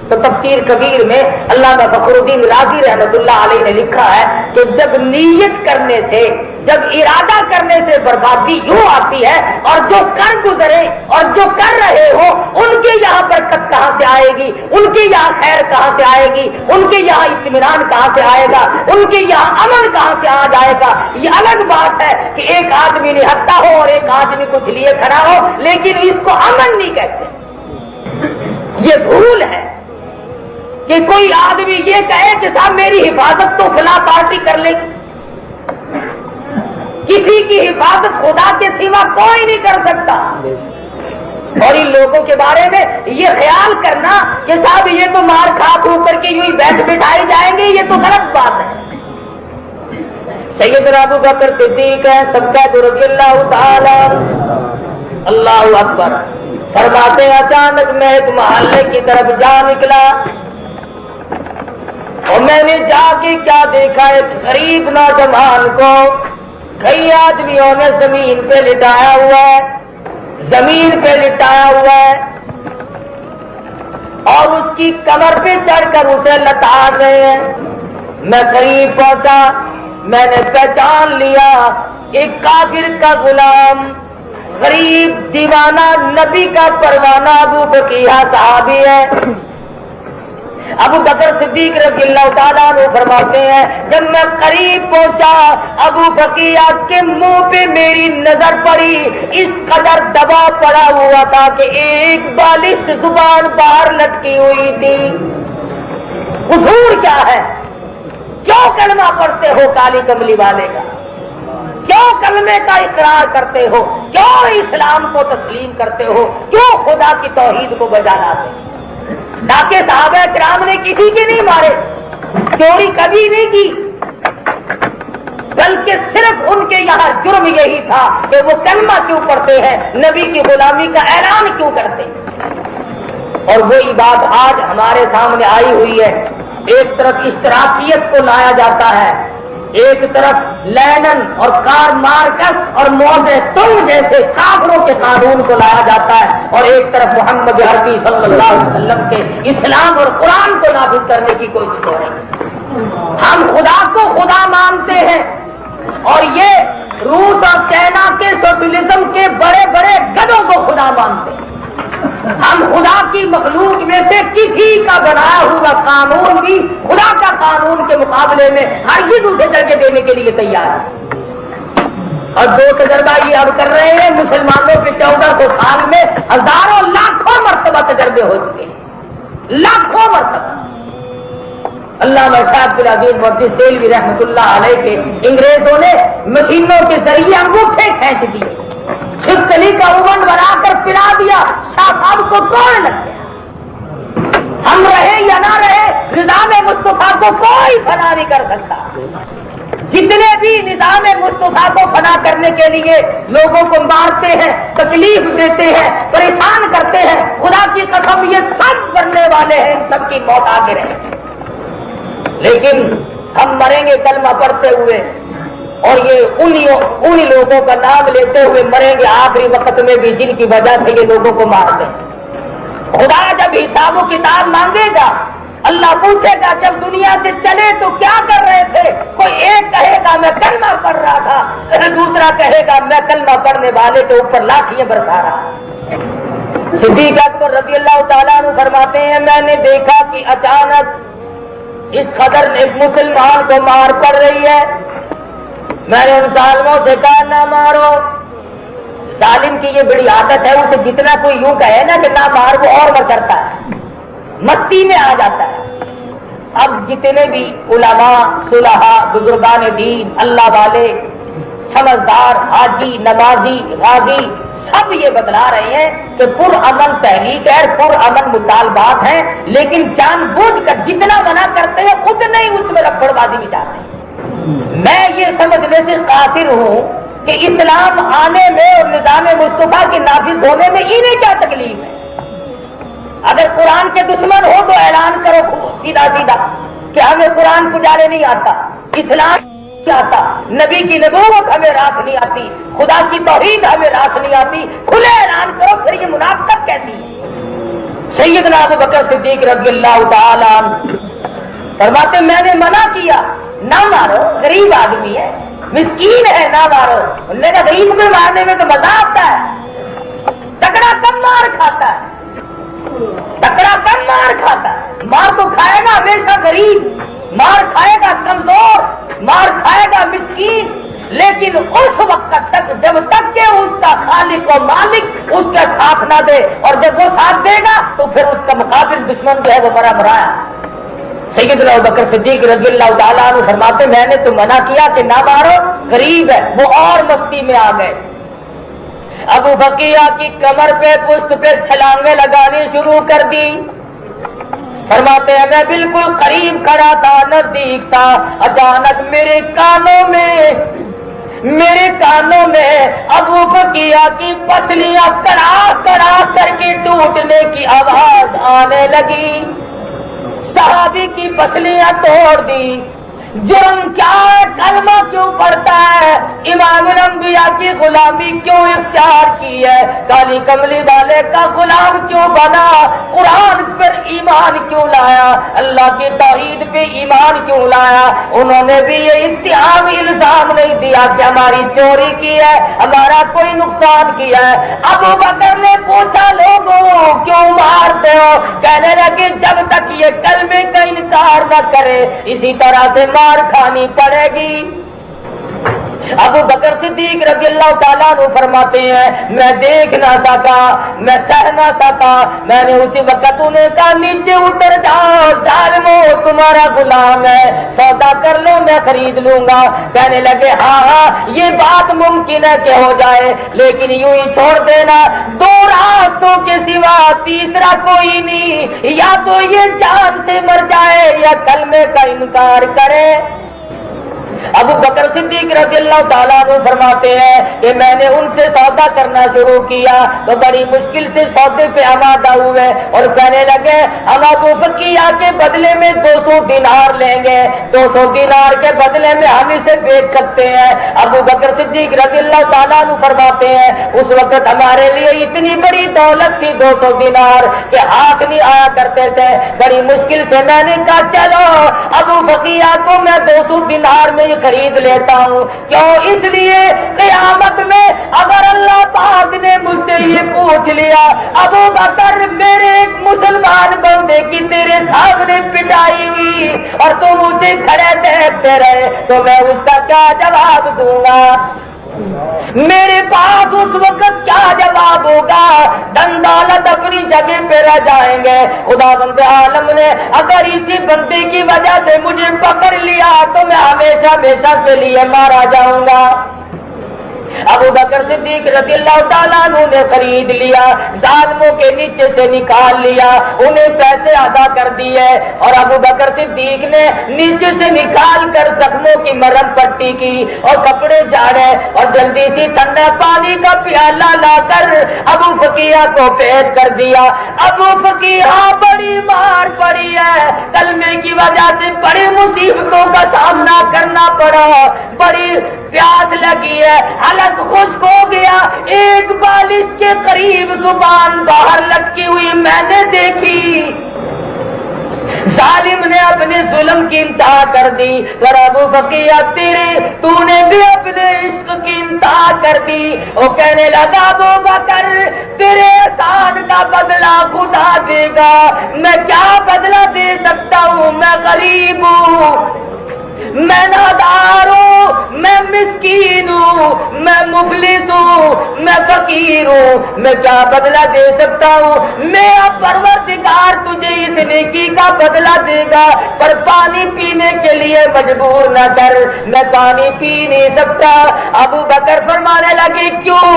تو تفسیر کبیر میں علامہ فخر الدین رازی رحمۃ اللہ علیہ نے لکھا ہے کہ جب نیت کرنے سے، جب ارادہ کرنے سے بربادی یوں آتی ہے، اور جو کر گزرے اور جو کر رہے ہو ان کے یہاں برکت کہاں سے آئے گی، ان کے یہاں خیر کہاں سے آئے گی، ان کے یہاں اطمینان کہاں سے آئے گا، ان کے یہاں امن کہاں سے آ جائے گا۔ یہ الگ بات ہے کہ ایک آدمی نہتا ہو اور ایک آدمی کچھ لیے کھڑا ہو، لیکن اس کو امن نہیں کہتے۔ یہ بھول ہے کہ کوئی آدمی یہ کہے کہ صاحب میری حفاظت تو فلاں پارٹی کر لے گی، کسی کی حفاظت خدا کے سوا کوئی نہیں کر سکتا۔ اور ان لوگوں کے بارے میں یہ خیال کرنا کہ صاحب یہ تو مار کھا کھو کر کے یوں ہی بیٹھ بٹھائے جائیں گے، یہ تو غلط بات ہے۔ سیدنا ابو بکر صدیق ہے سب رضی اللہ تعالی، اللہ اکبر، فرماتے اچانک میں ایک محلے کی طرف جا نکلا اور میں نے جا کے کیا دیکھا، ایک غریب نوجوان کو کئی آدمیوں نے زمین پہ لٹایا ہوا ہے، زمین پہ لٹایا ہوا ہے اور اس کی کمر پہ چڑھ کر اسے لتاڑ رہے ہیں۔ میں قریب پہنچا، میں نے پہچان لیا ایک کافر کا غلام، غریب دیوانہ، نبی کا پروانہ ابو بکیہ صحابی ہے۔ ابو بکر صدیق رضی اللہ تعالیٰ عنہ فرماتے ہیں جب میں قریب پہنچا ابو بکیہ کے منہ پہ میری نظر پڑی، اس قدر دبا پڑا ہوا تھا کہ ایک بالش زبان باہر لٹکی ہوئی تھی۔ حضور کیا ہے؟ کیوں کلمہ پڑھتے ہو کالی کملی والے کا؟ کیوں کلمے کا اقرار کرتے ہو؟ کیوں اسلام کو تسلیم کرتے ہو؟ کیوں خدا کی توحید کو بجا لاتے ہو؟ تاکہ صحابہ کرام نے کسی کے نہیں مارے، چوری کبھی نہیں کی، بلکہ صرف ان کے یہاں جرم یہی تھا کہ وہ کلمہ کیوں پڑھتے ہیں، نبی کی غلامی کا اعلان کیوں کرتے ہیں۔ اور وہی بات آج ہمارے سامنے آئی ہوئی ہے، ایک طرف اشتراکیت کو لایا جاتا ہے، ایک طرف لینن اور کار مارکس اور موزے تم جیسے کافروں کے قانون کو لایا جاتا ہے، اور ایک طرف محمد عربی صلی اللہ علیہ وسلم کے اسلام اور قرآن کو نافذ کرنے کی کوشش ہو رہی ہے۔ ہم خدا کو خدا مانتے ہیں اور یہ روس اور چائنا کے سوشلزم کے بڑے بڑے گدوں کو خدا مانتے ہیں۔ ہم خدا کی مخلوق میں سے کسی کا بنایا ہوا قانون بھی خدا کا قانون کے مقابلے میں ہرگز اسے درجے دینے کے لیے تیار ہے۔ اور جو تجربہ یہ اب کر رہے ہیں مسلمانوں کے 1400 سال میں ہزاروں لاکھوں مرتبہ تجربے ہو چکے ہیں، لاکھوں مرتبہ۔ علامہ شاہ عبد العزیز محدث دہلوی رحمۃ اللہ علیہ کے انگریزوں نے مشینوں کے ذریعے انگوٹھے کھینچ دیے، چھپکلی کا اوون بنا کر پلا دیا، شاہ صاحب کو توڑ لگ گیا۔ ہم رہے یا نہ رہے نظام مصطفیٰ کو کوئی فنا نہیں کر سکتا۔ جتنے بھی نظام مصطفیٰ کو فنا کرنے کے لیے لوگوں کو مارتے ہیں، تکلیف دیتے ہیں، پریشان کرتے ہیں، خدا کی قسم یہ سب کرنے والے ہیں، سب کی موت آگے رہے، لیکن ہم مریں گے کلمہ پڑھتے ہوئے، اور یہ انہی لوگوں کا نام لیتے ہوئے مریں گے آخری وقت میں بھی جن کی وجہ سے یہ لوگوں کو مار دیں۔ خدا جب حساب و کتاب مانگے گا، اللہ پوچھے گا جب دنیا سے چلے تو کیا کر رہے تھے؟ کوئی ایک کہے گا میں کلمہ پڑھ رہا تھا، دوسرا کہے گا میں کلمہ پڑھنے والے کے اوپر لاٹھیاں برسا رہا۔ صدیق اکبر رضی اللہ تعالیٰ عنہ فرماتے ہیں میں نے دیکھا کہ اچانک اس قدر ایک مسلمان کو مار پڑ رہی ہے، میں نے ان ظالموں سے کہا نہ مارو۔ ظالم کی یہ بڑی عادت ہے، اسے جتنا کوئی یوں کہے نا کہ نہ مار وہ اور وہ کرتا ہے، مستی میں آ جاتا ہے۔ اب جتنے بھی علماء صلحاء بزرگان دین اللہ والے سمجھدار حاجی نمازی غازی سب یہ بتلا رہے ہیں کہ پرامن تحریک ہے، پرامن مطالبات ہیں، لیکن جان بوجھ کر جتنا منع کرتے ہیں اتنا ہی اس میں ربڑ بازی بھی جاتے ہیں۔ میں یہ سمجھنے سے قاصر ہوں کہ اسلام آنے میں اور نظام مصطفیٰ کے نافذ ہونے میں انہیں کیا تکلیف ہے؟ اگر قرآن کے دشمن ہو تو اعلان کرو سیدھا سیدھا کہ ہمیں قرآن پجارے نہیں آتا، اسلام نہیں آتا، نبی کی نبوت ہمیں راس نہیں آتی، خدا کی توحید ہمیں راس نہیں آتی، کھلے اعلان کرو، پھر یہ منافقت کیسی ہے؟ سیدنا ابو بکر صدیق رضی اللہ تعالی عنہ فرماتے میں نے منع کیا نہ مارو، غریب آدمی ہے، مسکین ہے، نہ مارو۔ انہوں نے کہا غریب کو مارنے میں تو مزہ آتا ہے، تکڑا کم مار کھاتا ہے، تکڑا کم مار کھاتا ہے، مار تو کھائے گا ہمیشہ غریب، مار کھائے گا کمزور، مار کھائے گا مسکین، لیکن اس وقت تک جب تک کہ اس کا خالق و مالک اس کا ساتھ نہ دے، اور جب وہ ساتھ دے گا تو پھر اس کا مقابل دشمن جو ہے وہ مرا مرایا۔ سیدنا ابو بکر صدیق رضی اللہ تعالیٰ عنہ فرماتے میں نے تو منع کیا کہ نہ مارو، غریب ہے، وہ اور مستی میں آ گئے۔ ابو بکیہ کی کمر پہ پشت پہ چھلانگیں لگانی شروع کر دی۔ فرماتے ہیں میں بالکل قریب کھڑا تھا، نزدیک تھا، اچانک میرے کانوں میں ابو بکیہ کی پسلیاں کڑا کڑا کر کے ٹوٹنے کی آواز آنے لگی۔ صحابی کی پسلیاں توڑ دی۔ جرم کیا ہے؟ کلمہ کیوں پڑھتا ہے؟ امام الانبیاء کی غلامی کیوں اختیار کی ہے؟ کالی کملی والے کا غلام کیوں بنا؟ قرآن پر ایمان کیوں لایا؟ اللہ کی توحید پہ ایمان کیوں لایا؟ انہوں نے بھی یہ اتہامی الزام نہیں دیا کہ ہماری چوری کی ہے، ہمارا کوئی نقصان کیا ہے۔ ابو بکر نے پوچھا لوگوں کیوں مارتے ہو؟ کہنے لگے جب تک یہ کلمے کا انکار نہ کرے اسی طرح سے مار کھانی پڑے گی۔ ابو بکر صدیق رضی اللہ تعالیٰ عنہ فرماتے ہیں میں دیکھ نہ سکا، میں سہ نہ سکا، میں نے اسی وقت انہیں کہا نیچے اتر جاؤ، ظالمو تمہارا غلام ہے، سودا کر لو میں خرید لوں گا۔ کہنے لگے ہاں یہ بات ممکن ہے کہ ہو جائے، لیکن یوں ہی چھوڑ دینا، دو راستوں کے سوا تیسرا کوئی نہیں، یا تو یہ جان سے مر جائے یا کلمے کا انکار کرے۔ ابو بکر صدیق رضی اللہ تعالیٰ عنہ فرماتے ہیں کہ میں نے ان سے سودا کرنا شروع کیا تو بڑی مشکل سے سودے پہ آمادہ ہوئے اور کہنے لگے ہم ابو بکیہ کے بدلے میں 200 دینار لیں گے، 200 دینار کے بدلے میں ہم اسے بیچ سکتے ہیں۔ ابو بکر صدیق رضی اللہ تعالیٰ عنہ فرماتے ہیں اس وقت ہمارے لیے اتنی بڑی دولت تھی 200 دینار کہ ہاتھ نہیں آیا کرتے تھے، بڑی مشکل سے میں نے کہا چلو ابو بکیہ کو میں 200 دینار میں خرید لیتا ہوں۔ کیوں؟ اس لیے قیامت میں اگر اللہ پاک نے مجھ سے یہ پوچھ لیا ابو بکر میرے ایک مسلمان بندے کی تیرے سامنے پٹائی ہوئی اور تم اسے کھڑے دیکھتے رہے تو میں اس کا کیا جواب دوں گا؟ میرے پاس اس وقت کیا جواب ہوگا؟ دن دولت اپنی جگہ پہ رہ جائیں گے۔ خدا بند عالم نے اگر اسی بندے کی وجہ سے مجھے پکڑ لیا تو میں ہمیشہ ہمیشہ کے لیے مارا جاؤں گا۔ ابو بکر صدیق رضی اللہ تعالیٰ عنہ نے خرید لیا، ظالموں کے نیچے سے نکال لیا، انہیں پیسے ادا کر دیے اور ابو بکر صدیق نے نیچے سے نکال کر زخموں کی مرہم پٹی کی اور کپڑے جھاڑے اور جلدی سی ٹھنڈا پانی کا پیالہ لا کر ابو بکیہ کو پیش کر دیا۔ ابو بکیہ بڑی مار پڑی ہے، کلمے کی وجہ سے بڑی مصیبتوں کا سامنا کرنا پڑا، بڑی پیاس لگی ہے، حلق خشک ہو گیا، ایک بالش کے قریب زبان باہر لٹکی ہوئی میں نے دیکھی۔ ظالم نے اپنے ظلم کی انتہا کر دی، اور ابو بقیہ تو نے بھی اپنے عشق کی انتہا کر دی۔ وہ کہنے لگا ابو بکر تیرے احسان کا بدلہ خدا دے گا، میں کیا بدلہ دے سکتا ہوں؟ میں غریب ہوں، میں نادار ہوں، میں مسکین ہوں، میں مفلس ہوں، میں فقیر ہوں، میں کیا بدلہ دے سکتا ہوں؟ میرا پروردگار تجھے اس نیکی کا بدلہ دے گا، پر پانی پینے کے لیے مجبور نہ کر، میں پانی پی نہیں سکتا۔ ابو بکر فرمانے لگے کیوں؟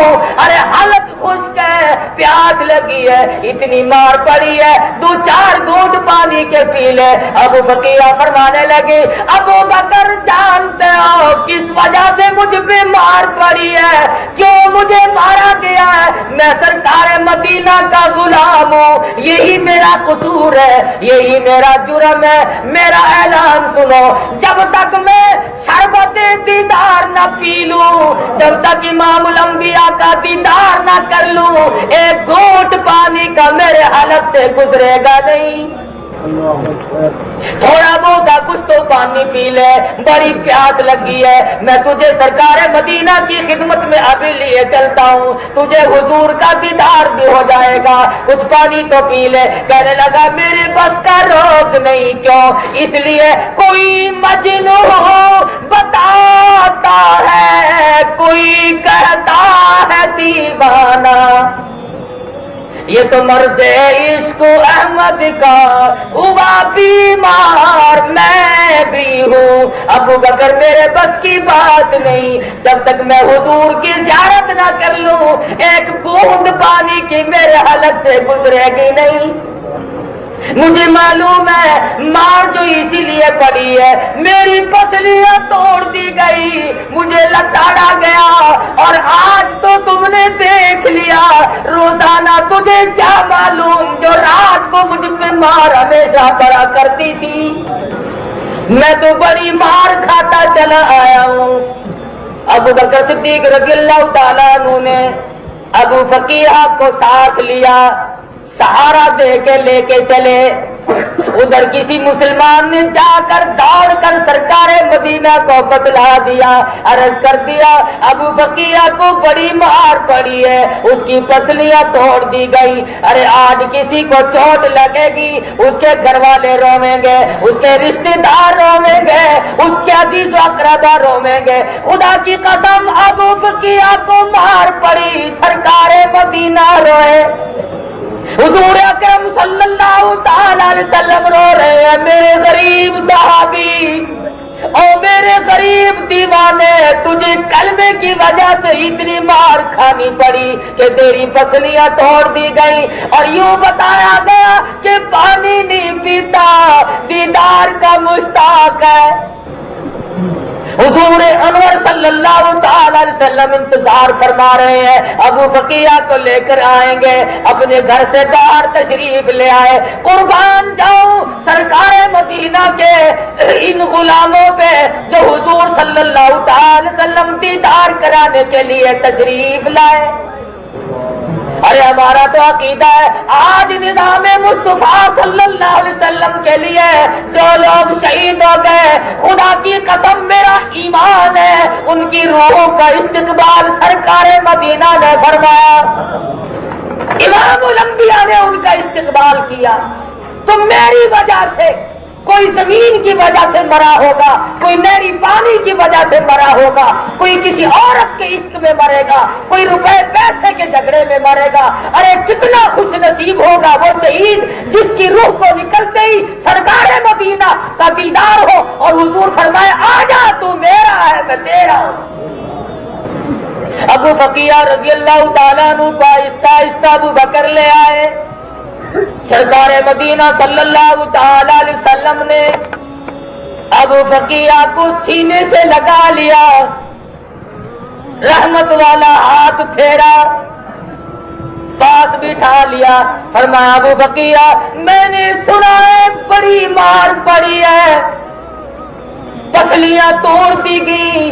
ارے حالت خشک ہے، پیاس لگی ہے، اتنی مار پڑی ہے، 2-4 گھونٹ پانی کے پی لے۔ ابو بقیہ فرمانے لگے ابو بکر جانتے ہو کس وجہ سے مجھ پہ مار پڑی ہے، کیوں مجھے مارا گیا ہے؟ میں سرکار مدینہ کا غلام ہوں، یہی میرا قصور ہے، یہی میرا جرم ہے۔ میرا اعلان سنو، جب تک میں شربت دیدار نہ پی لوں، جب تک امام الانبیاء کا دیدار نہ کر لوں، ایک گھونٹ پانی کا میرے حلق سے گزرے گا نہیں۔ تھوڑا بہت کچھ تو پانی پی لے، بڑی پیاس لگی ہے، میں تجھے سرکار مدینہ کی خدمت میں ابھی لیے چلتا ہوں، تجھے حضور کا دیدار بھی ہو جائے گا، کچھ پانی تو پی لے۔ کہنے لگا میرے بس کا روک نہیں، کیوں؟ اس لیے کوئی مجنون بتاتا ہے، کوئی کہتا ہے دیوانہ، یہ تو مرض عشق احمد کا ہوا بیمار میں بھی ہوں۔ ابو بکر میرے بس کی بات نہیں، جب تک میں حضور کی زیارت نہ کر لوں، ایک بوند پانی کی میرے حلق سے گزرے گی نہیں۔ مجھے معلوم ہے مار جو اسی لیے پڑی ہے، میری پسلیاں توڑ دی گئی، مجھے لتاڑا گیا، اور آج تو تم نے دیکھ لیا، روزانہ تجھے کیا معلوم جو رات کو مجھ پہ مار ہمیشہ پڑا کرتی تھی، میں تو بڑی مار کھاتا چلا آیا ہوں۔ ابو بکر صدیق رضی اللہ تعالیٰ عنہ نے ابو بقیہ کو ساتھ لیا، سہارا دے کے لے کے چلے۔ ادھر کسی مسلمان نے جا کر دوڑ کر سرکار مدینہ کو بتلا دیا، عرض کر دیا ابو بقیہ کو بڑی مار پڑی ہے، اس کی پسلیاں توڑ دی گئی۔ ارے آج کسی کو چوٹ لگے گی، اس کے گھر والے رویں گے، اس کے رشتے دار رویں گے، اس کے عزیز و اقربا رویں گے۔ خدا کی قسم ابو بقیہ کو مار پڑی، سرکار مدینہ روئے، حضور اکرم صلی اللہ تعالی علیہ وسلم رو رہے ہیں، میرے غریب صحابی اور میرے غریب دیوانے، تجھے کلمے کی وجہ سے اتنی مار کھانی پڑی کہ تیری پسلیاں توڑ دی گئی، اور یوں بتایا گیا کہ پانی نہیں پیتا، دیدار کا مشتاق ہے۔ حضور انور صلی اللہ تعالی علیہ وسلم انتظار فرما رہے ہیں، ابو بقیہ کو لے کر آئیں گے، اپنے گھر سے باہر تشریف لے آئے۔ قربان جاؤں سرکار مدینہ کے ان غلاموں پہ جو حضور صلی اللہ تعالی وسلم دیدار کرانے کے لیے تشریف لائے۔ ارے ہمارا تو عقیدہ ہے آج نظام مصطفیٰ صلی اللہ علیہ وسلم کے لیے جو لوگ شہید ہو گئے، خدا کی قسم میرا ایمان ہے ان کی روحوں کا استقبال سرکار مدینہ نے فرمایا، امام الانبیاء نے ان کا استقبال کیا۔ تو میری وجہ سے کوئی زمین کی وجہ سے مرا ہوگا، کوئی نہری پانی کی وجہ سے مرا ہوگا، کوئی کسی عورت کے عشق میں مرے گا، کوئی روپے پیسے کے جھگڑے میں مرے گا۔ ارے کتنا خوش نصیب ہوگا وہ شہید جس کی روح کو نکلتے ہی سرکار مدینہ کا دیدار ہو اور حضور فرمائے آجا تو میرا ہے میں تیرا ہوں۔ ابو بقیہ رضی اللہ تعالیٰ عنہ کو آہستہ آہستہ ابو بکر لے آئے۔ سرکار مدینہ صلی اللہ تعالی علیہ وسلم نے ابو بقیہ کو سینے سے لگا لیا، رحمت والا ہاتھ پھیرا، پاس بٹھا لیا، فرمایا ابو بقیہ میں نے سنا ہے بڑی مار پڑی ہے، پسلیاں توڑ دی گئی،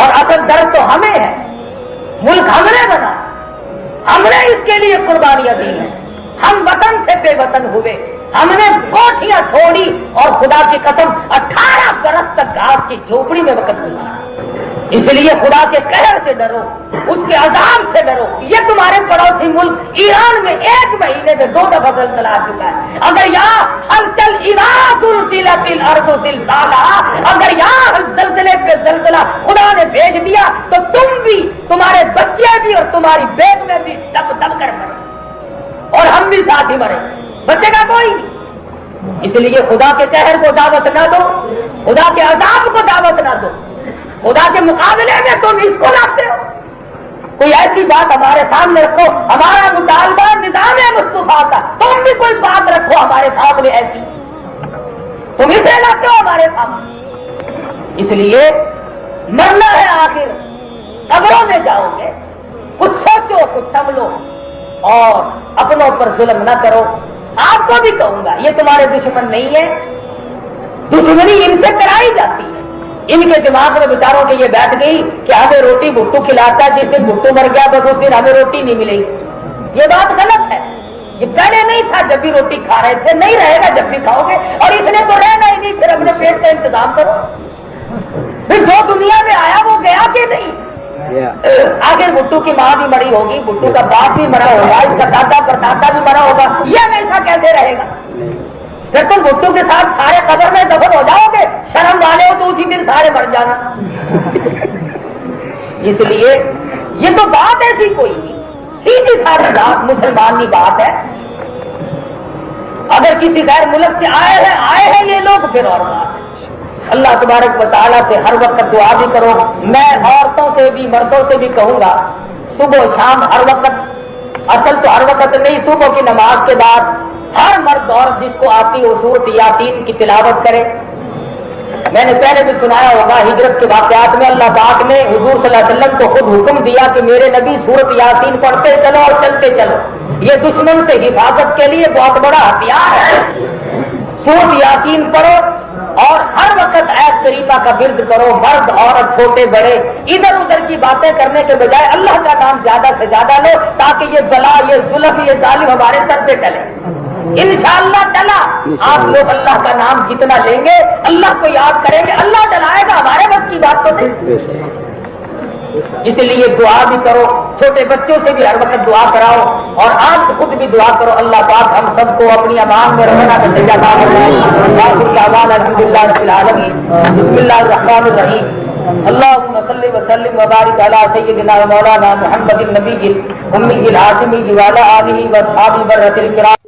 اور اصل درد تو ہمیں ہے، ملک ہم نے بنا، ہم نے اس کے لیے قربانیاں دی ہیں، ہم وطن سے بے وطن ہوئے، ہم نے کوٹھیاں چھوڑی اور خدا کی قسم 18 برس تک گھاس کی جھوپڑی میں وقت گزارا۔ اس لیے خدا کے قہر سے ڈرو، اس کے عذاب سے ڈرو۔ یہ تمہارے پڑوسی ملک ایران میں 1 مہینے میں 2 دفعہ زلزلہ آ چکا ہے۔ اگر یہاں ہلچل اگر یہاں زلزلے پہ زلزلہ خدا نے بھیج دیا تو تم بھی، تمہارے بچے بھی اور تمہاری بیٹے بھی دب دب کر مرے اور ہم بھی ساتھ ہی مرے، بچے گا کوئی نہیں۔ اس لیے خدا کے قہر کو دعوت نہ دو، خدا کے عذاب کو دعوت نہ دو۔ خدا کے مقابلے میں تم اس کو لاتے ہو۔ کوئی ایسی بات ہمارے سامنے رکھو، ہمارا مطالبہ نظام مصطفیٰ کا، تم بھی کوئی بات رکھو ہمارے سامنے ایسی، تم اسے لاتے ہو ہمارے سامنے۔ اس لیے مرنا ہے آخر، قبروں میں جاؤ گے، کچھ سوچو کچھ سمجھو اور اپنوں پر ظلم نہ کرو۔ آپ کو بھی کہوں گا یہ تمہارے دشمن نہیں ہے، دشمنی ان سے کرائی جاتی ہے۔ ان کے دماغ میں بیچاروں کے یہ بیٹھ گئی کہ ہمیں روٹی بھٹو کھلاتا ہے، جس دن بھٹو مر گیا بس اس دن ہمیں روٹی نہیں ملے گی۔ یہ بات غلط ہے، یہ پہلے نہیں تھا جب بھی روٹی کھا رہے تھے، نہیں رہے گا جب بھی کھاؤ گے، اور اس نے تو رہنا ہی نہیں، پھر اپنے پیٹ کا انتظام کرو۔ پھر جو دنیا میں آیا وہ گیا کہ نہیں؟ آخر بھٹو کی ماں بھی مری ہوگی، بھٹو کا باپ بھی مرا ہوگا، اس کا دادا پردادا بھی مرا ہوگا، یہ ہمیشہ کیسے رہے گا؟ پھر تم بھٹو کے ساتھ سارے قبر میں دفن ہو جاؤ گے، شرم والے ہو تو اسی دن سارے مر جانا۔ اس لیے یہ تو بات ایسی کوئی نہیں، سیدھی ساری بات مسلمانی بات ہے۔ اگر کسی غیر ملک سے آئے ہیں یہ لوگ پھر اور بات ہے۔ اللہ تبارک و تعالیٰ سے ہر وقت دعا بھی کرو۔ میں عورتوں سے بھی مردوں سے بھی کہوں گا، صبح و شام ہر وقت، اصل تو ہر وقت نہیں، صبح کی نماز کے بعد ہر مرد عورت جس کو آتی ہو سورۃ یاسین کی تلاوت کرے۔ میں نے پہلے بھی سنایا ہوگا، ہجرت کے واقعات میں اللہ پاک نے حضور صلی اللہ علیہ وسلم کو خود حکم دیا کہ میرے نبی سورۃ یاسین پڑھتے چلو اور چلتے چلو، یہ دشمن سے حفاظت کے لیے بہت بڑا ہتھیار ہے۔ سورۃ یاسین پڑھو اور ہر وقت ایت شریفہ کا ورد کرو، مرد عورت چھوٹے بڑے، ادھر ادھر کی باتیں کرنے کے بجائے اللہ کا نام زیادہ سے زیادہ لو، تاکہ یہ بلا، یہ ظلم، یہ ظالم ہمارے سر پہ ٹلے۔ انشاءاللہ ٹلا۔ آپ لوگ اللہ کا نام جتنا لیں گے، اللہ کو یاد کریں گے، اللہ ٹلائے گا، ہمارے بس کی بات تو نہیں۔ اس لیے دعا بھی کرو، چھوٹے بچوں سے بھی ہر وقت دعا کراؤ اور آپ خود بھی دعا کرو۔ اللہ پاک ہم سب کو اپنی امان میں رہنا کا نتیجہ عطا فرمائے۔ الحمدللہ رب العالمین، بسم اللہ الرحمن الرحیم، اللهم صل وسلم وبارك على سيدنا ومولانا محمد النبي الأمي الهاشمي وعلى آله وأصحابه برة الكرام۔